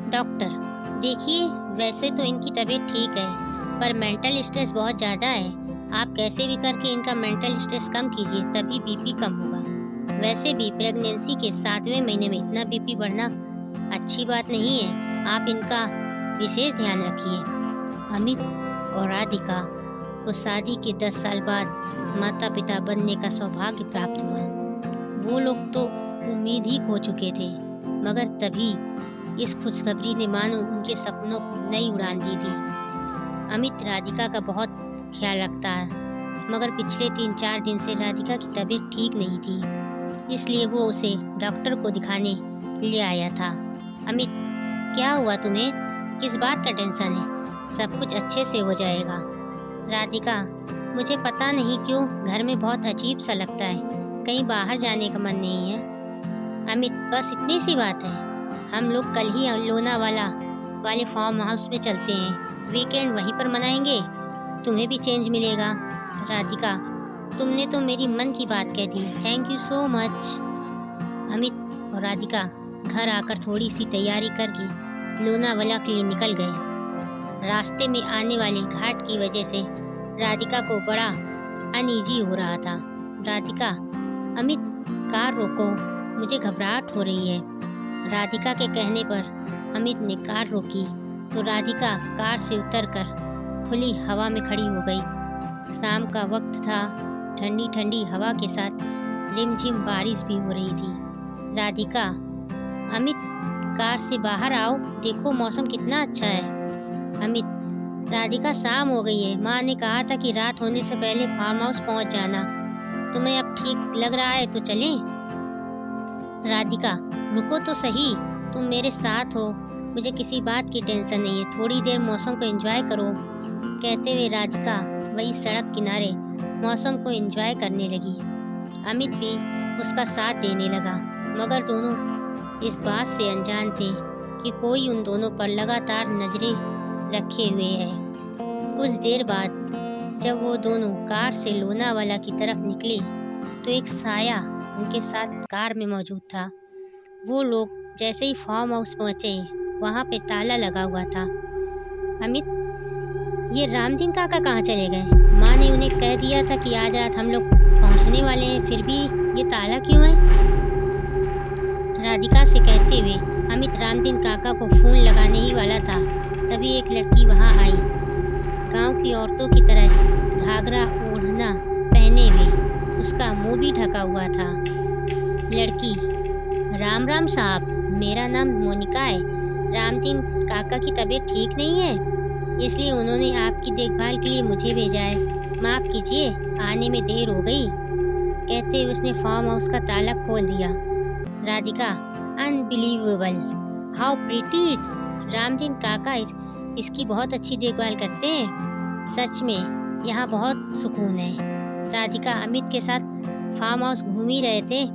Doctor, देखिए, वैसे तो इनकी तबीयत ठीक है, पर मेंटल स्ट्रेस बहुत ज़्यादा है। आप कैसे भी करके इनका मेंटल स्ट्रेस कम कीजिए, तभी बीपी कम होगा। वैसे भी प्रेगनेंसी के 7वें महीने में इतना बीपी बढ़ना अच्छी बात नहीं है। आप इनका विशेष ध्यान रखिए। अमित और राधिका को शादी के 10 साल बाद माता पिता बनने का सौभाग्य प्राप्त हुआ। वो लोग तो उम्मीद ही खो चुके थे, मगर तभी इस खुशखबरी ने मानो उनके सपनों को नई उड़ान दी थी। अमित राधिका का बहुत ख्याल रखता है, मगर पिछले 3-4 दिन से राधिका की तबीयत ठीक नहीं थी, इसलिए वो उसे डॉक्टर को दिखाने ले आया था। अमित, क्या हुआ तुम्हें? किस बात का टेंशन है? सब कुछ अच्छे से हो जाएगा। राधिका, मुझे पता नहीं क्यों घर में बहुत अजीब सा लगता है, कहीं बाहर जाने का मन नहीं है। अमित, बस इतनी सी बात है। हम लोग कल ही लोनावाला वाले फार्म हाउस में चलते हैं, वीकेंड वहीं पर मनाएंगे, तुम्हें भी चेंज मिलेगा। राधिका, तुमने तो मेरी मन की बात कह दी, thank you so much. Amit और राधिका घर आकर थोड़ी सी तैयारी करके लोनावाला के लिए निकल गए। रास्ते में आने वाले घाट की वजह से राधिका को बड़ा अनईजी हो रहा था। राधिका, अमित कार रोको, मुझे घबराहट हो रही है। राधिका के कहने पर अमित ने कार रोकी तो राधिका कार से उतरकर खुली हवा में खड़ी हो गई। शाम का वक्त था, ठंडी ठंडी हवा के साथ रिमझिम बारिश भी हो रही थी। राधिका, अमित कार से बाहर आओ, देखो मौसम कितना अच्छा है। अमित, राधिका शाम हो गई है, माँ ने कहा था कि रात होने से पहले फार्म हाउस पहुँच जाना। तुम्हें अब ठीक लग रहा है तो चलें? राधिका, रुको तो सही, तुम मेरे साथ हो, मुझे किसी बात की टेंशन नहीं है, थोड़ी देर मौसम को एंजॉय करो। कहते हुए राधिका वही सड़क किनारे मौसम को एंजॉय करने लगी। अमित भी उसका साथ देने लगा, मगर दोनों इस बात से अनजान थे कि कोई उन दोनों पर लगातार नजरें रखे हुए है। कुछ देर बाद जब वो दोनों कार से लोनावाला की तरफ निकले तो एक साया उनके साथ कार में मौजूद था। वो लोग जैसे ही फार्म हाउस पहुंचे, वहां पे ताला लगा हुआ था। अमित, ये रामदीन काका कहाँ चले गए? माँ ने उन्हें कह दिया था कि आज रात हम लोग पहुंचने वाले हैं, फिर भी ये ताला क्यों है? राधिका से कहते हुए अमित रामदीन काका को फोन लगाने ही वाला था, तभी एक लड़की वहां आई। गांव की औरतों की तरह घाघरा ओढ़ना पहने हुए, उसका मुंह भी ढका हुआ था। लड़की, राम राम साहब, मेरा नाम मोनिका है। रामदीन काका की तबीयत ठीक नहीं है, इसलिए उन्होंने आपकी देखभाल के लिए मुझे भेजा है। माफ़ कीजिए, आने में देर हो गई। कहते हुए उसने फार्म हाउस का ताला खोल दिया। Radhika, unbelievable, how pretty. Ramdin काका इसकी बहुत अच्छी देखभाल करते हैं, सच में यहाँ बहुत सुकून है। राधिका अमित के साथ फार्म हाउस घूम ही रहे थे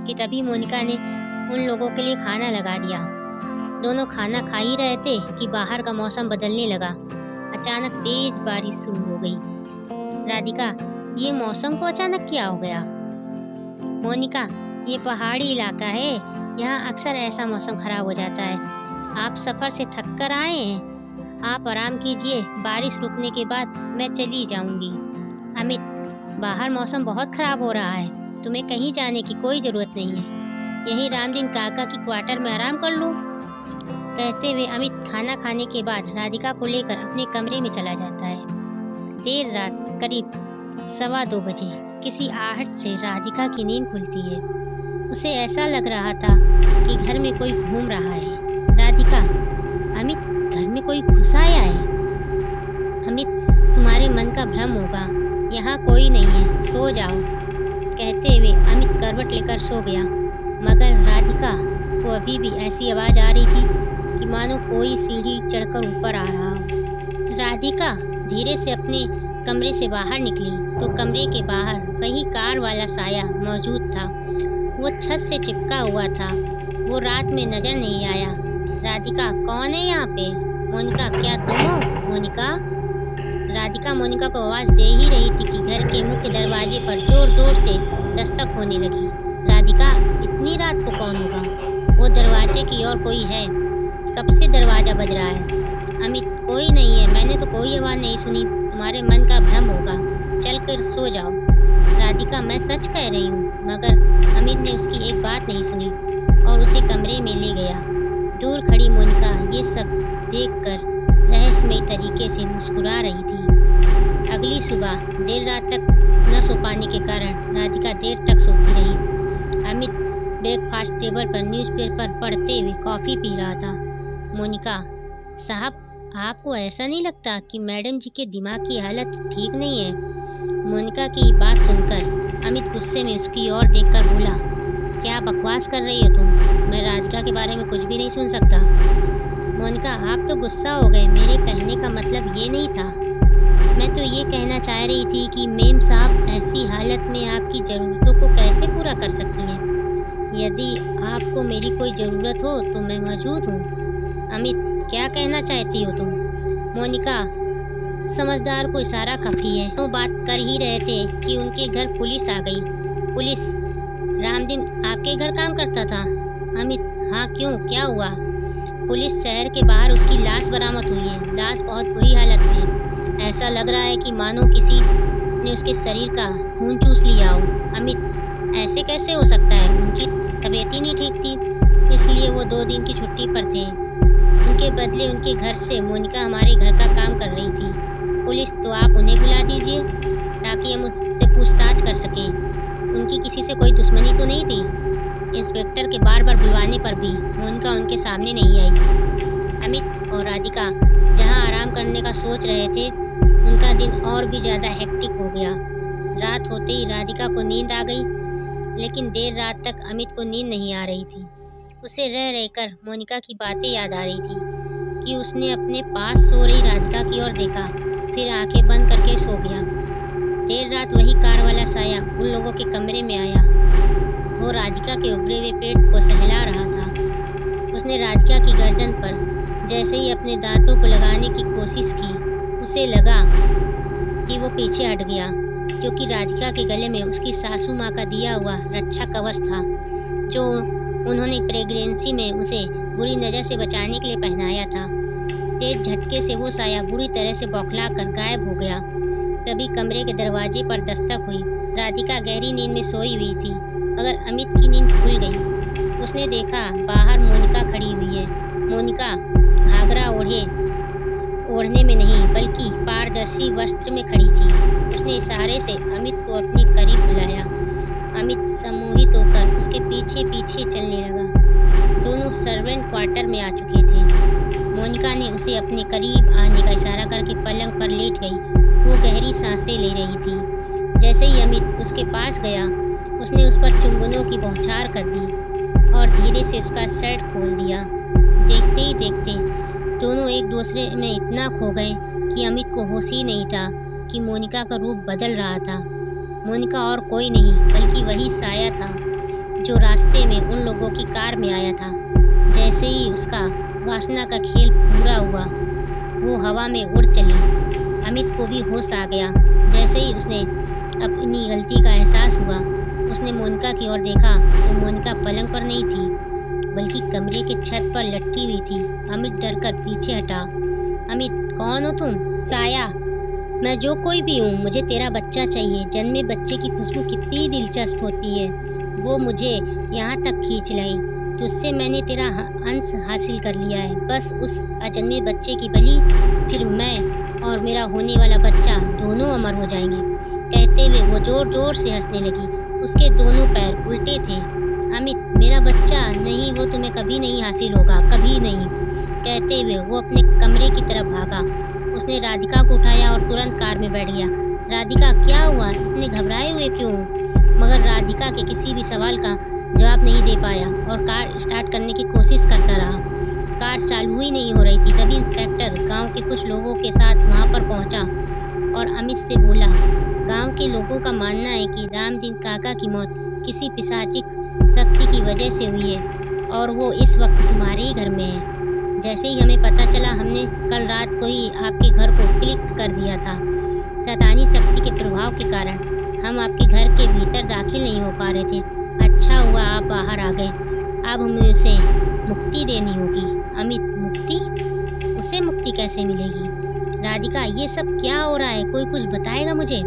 कि तभी मोनिका ने उन लोगों के लिए खाना लगा दिया। दोनों खाना खा ही रहे थे कि बाहर का मौसम बदलने लगा। अचानक तेज बारिश शुरू हो गई। राधिका, ये मौसम को अचानक क्या हो गया? मोनिका, ये पहाड़ी इलाका है, यहाँ अक्सर ऐसा मौसम खराब हो जाता है। आप सफ़र से थक कर आए हैं, आप आराम कीजिए, बारिश रुकने के बाद मैं चली जाऊंगी। अमित, बाहर मौसम बहुत खराब हो रहा है, तुम्हें कहीं जाने की कोई ज़रूरत नहीं है, यही रामदीन काका की क्वार्टर में आराम कर लो। कहते हुए अमित खाना खाने के बाद राधिका को लेकर अपने कमरे में चला जाता है। देर रात करीब 2:15 बजे किसी आहट से राधिका की नींद खुलती है। उसे ऐसा लग रहा था कि घर में कोई घूम रहा है। राधिका, अमित, घर में कोई घुस आया है। अमित, तुम्हारे मन का भ्रम होगा, यहाँ कोई नहीं है, सो जाओ। कहते हुए अमित करवट लेकर सो गया, मगर राधिका को अभी भी ऐसी आवाज़ आ रही थी कि मानो कोई सीढ़ी चढ़कर ऊपर आ रहा हो। राधिका धीरे से अपने कमरे से बाहर निकली तो कमरे के बाहर वही कार वाला साया मौजूद था। वो छत से चिपका हुआ था। वो रात में नजर नहीं आया। राधिका, कौन है यहाँ पे? मोनिका, क्या तुम हो? मोनिका। राधिका मोनिका को आवाज़ दे ही रही थी कि घर के मुख्य दरवाजे पर जोर जोर से दस्तक होने लगी। राधिका, इतनी रात को कौन होगा? वो दरवाजे की ओर कोई है। कब से दरवाज़ा बज रहा है। अमित, कोई नहीं है, मैंने तो कोई आवाज़ नहीं सुनी। तुम्हारे मन का भ्रम होगा, चल कर सो जाओ। राधिका, मैं सच कह रही हूँ। मगर अमित ने उसकी एक बात नहीं सुनी और उसे कमरे में ले गया। दूर खड़ी मोनिका ये सब देखकर रहस्यमयी तरीके से मुस्कुरा रही थी। अगली सुबह देर रात तक न सो पाने के कारण राधिका देर तक सोती रही। अमित ब्रेकफास्ट टेबल पर न्यूज़पेपर पढ़ते हुए कॉफ़ी पी रहा था। मोनिका, साहब, आपको ऐसा नहीं लगता कि मैडम जी के दिमाग की हालत ठीक नहीं है? मोनिका की बात सुनकर अमित गुस्से में उसकी ओर देखकर बोला, क्या बकवास कर रही हो तुम? मैं राधिका के बारे में कुछ भी नहीं सुन सकता। मोनिका, आप तो गुस्सा हो गए। मेरे कहने का मतलब ये नहीं था। मैं तो ये कहना चाह रही थी कि मेम साहब ऐसी हालत में आपकी ज़रूरतों को कैसे पूरा कर सकती हैं। यदि आपको मेरी कोई ज़रूरत हो तो मैं मौजूद हूँ। अमित, क्या कहना चाहती हो तुम? मोनिका, समझदार को इशारा काफ़ी है। वो बात कर ही रहे थे कि उनके घर पुलिस आ गई। पुलिस? रामदीन आपके घर काम करता था? अमित, हाँ, क्यों, क्या हुआ? पुलिस शहर के बाहर उसकी लाश बरामद हुई है। लाश बहुत बुरी हालत में है। ऐसा लग रहा है कि मानो किसी ने उसके शरीर का खून चूस लिया हो। अमित, ऐसे कैसे हो सकता है? उनकी तबीयत ही नहीं ठीक थी, इसलिए वो 2 दिन की छुट्टी पर थे। उनके बदले उनके घर से मोनिका हमारे घर का काम कर रही थी। पुलिस? तो आप उन्हें बुला दीजिए ताकि हम उससे पूछताछ कर सकें। उनकी किसी से कोई दुश्मनी तो नहीं थी? इंस्पेक्टर के बार बार बुलवाने पर भी मोनिका उनके सामने नहीं आई। अमित और राधिका जहां आराम करने का सोच रहे थे, उनका दिन और भी ज़्यादा हेक्टिक हो गया। रात होते ही राधिका को नींद आ गई, लेकिन देर रात तक अमित को नींद नहीं आ रही थी। उसे रह रहकर मोनिका की बातें याद आ रही थी कि उसने अपने पास सो रही राधिका की ओर देखा, फिर आंखें बंद करके सो गया। देर रात वही कार वाला साया उन लोगों के कमरे में आया। वो राधिका के उभरे हुए पेट को सहला रहा था। उसने राधिका की गर्दन पर जैसे ही अपने दांतों को लगाने की कोशिश की, उसे लगा कि वो पीछे हट गया, क्योंकि राधिका के गले में उसकी सासू माँ का दिया हुआ रक्षा कवच था, जो उन्होंने प्रेगनेंसी में उसे बुरी नज़र से बचाने के लिए पहनाया था। तेज झटके से वो साया बुरी तरह से बौखला कर गायब हो गया। तभी कमरे के दरवाजे पर दस्तक हुई। राधिका गहरी नींद में सोई हुई थी, मगर अमित की नींद खुल गई। उसने देखा बाहर मोनिका खड़ी हुई है। मोनिका घाघरा ओढ़ने में नहीं, बल्कि पारदर्शी वस्त्र में खड़ी थी। उसने इशारे से अमित को अपने करीब बुलाया। अमित सम्मोहित होकर उसके पीछे पीछे चलने लगा। दोनों सर्वेंट क्वार्टर में आ चुके थे। मोनिका ने उसे अपने करीब आने का इशारा करके पलंग पर लेट गई। वो गहरी सांसें ले रही थी। जैसे ही अमित उसके पास गया, उसने उस पर चुंबनों की बौछार कर दी और धीरे से उसका शर्ट खोल दिया। देखते ही देखते दोनों एक दूसरे में इतना खो गए कि अमित को होश ही नहीं था कि मोनिका का रूप बदल रहा था। मोनिका और कोई नहीं बल्कि वही साया था जो रास्ते में उन लोगों की कार में आया था। जैसे ही उसका वासना का खेल पूरा हुआ, वो हवा में उड़ चली। अमित को भी होश आ गया। जैसे ही उसने अपनी गलती का एहसास हुआ, उसने मोनिका की ओर देखा तो मोनिका पलंग पर नहीं थी, बल्कि कमरे के छत पर लटकी हुई थी। अमित डरकर पीछे हटा। अमित, कौन हो तुम? साया, मैं जो कोई भी हूँ, मुझे तेरा बच्चा चाहिए। जन्मे बच्चे की खुशबू कितनी दिलचस्प होती है, वो मुझे यहाँ तक खींच लाई। तुझसे मैंने तेरा अंश हासिल कर लिया है। बस उस अजन्मे बच्चे की बलि, फिर मैं और मेरा होने वाला बच्चा दोनों अमर हो जाएंगे। कहते हुए वो जोर जोर से हंसने लगी। उसके दोनों पैर उल्टे थे। अमित, मेरा बच्चा नहीं, वो तुम्हें कभी नहीं हासिल होगा, कभी नहीं। कहते हुए वो अपने कमरे की तरफ भागा। उसने राधिका को उठाया और तुरंत कार में बैठ गया। राधिका, क्या हुआ? इतने घबराए हुए क्यों? मगर राधिका के किसी भी सवाल का जवाब नहीं दे पाया और कार स्टार्ट करने की कोशिश करता रहा। कार चालू ही नहीं हो रही थी। तभी इंस्पेक्टर गांव के कुछ लोगों के साथ वहां पर पहुंचा और अमित से बोला, गांव के लोगों का मानना है कि रामदीन काका की मौत किसी पिशाचिक शक्ति की वजह से हुई है और वो इस वक्त तुम्हारे ही घर में है। जैसे ही हमें पता चला, हमने कल रात को ही आपके घर को क्लिक कर दिया था। शैतानी शक्ति के प्रभाव के कारण हम आपके घर के भीतर दाखिल नहीं हो पा रहे थे। अच्छा हुआ आप बाहर आ गए। अब हमें उसे मुक्ति देनी होगी। अमित, मुक्ति? उसे मुक्ति कैसे मिलेगी? राधिका, ये सब क्या हो रहा है? कोई कुछ बताएगा मुझे?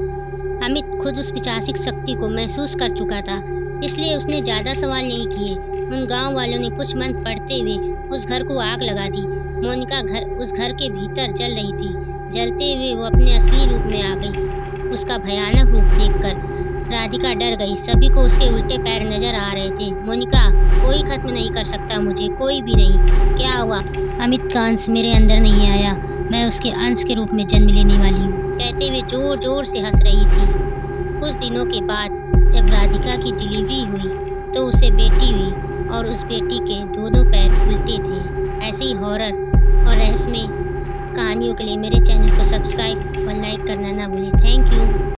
अमित खुद उस पिशाचिक शक्ति को महसूस कर चुका था, इसलिए उसने ज़्यादा सवाल नहीं किए। उन गांव वालों ने कुछ मंत्र पढ़ते हुए उस घर को आग लगा दी। मोनिका उस घर के भीतर जल रही थी। जलते हुए वो अपने असली रूप में आ गई। उसका भयानक रूप देखकर राधिका डर गई। सभी को उसके उल्टे पैर नजर आ रहे थे। मोनिका, कोई खत्म नहीं कर सकता मुझे, कोई भी नहीं। क्या हुआ? अमित का अंश मेरे अंदर नहीं आया, मैं उसके अंश के रूप में जन्म लेने वाली हूँ, कहते हुए जोर जोर से हंस रही थी। कुछ दिनों के बाद जब राधिका की डिलीवरी हुई तो उसे बेटी हुई और उस बेटी के दोनों पैर उल्टे थे। ऐसे ही हॉरर और रहस्यमय कहानियों के लिए मेरे चैनल को सब्सक्राइब और लाइक करना ना भूलें। Thank you.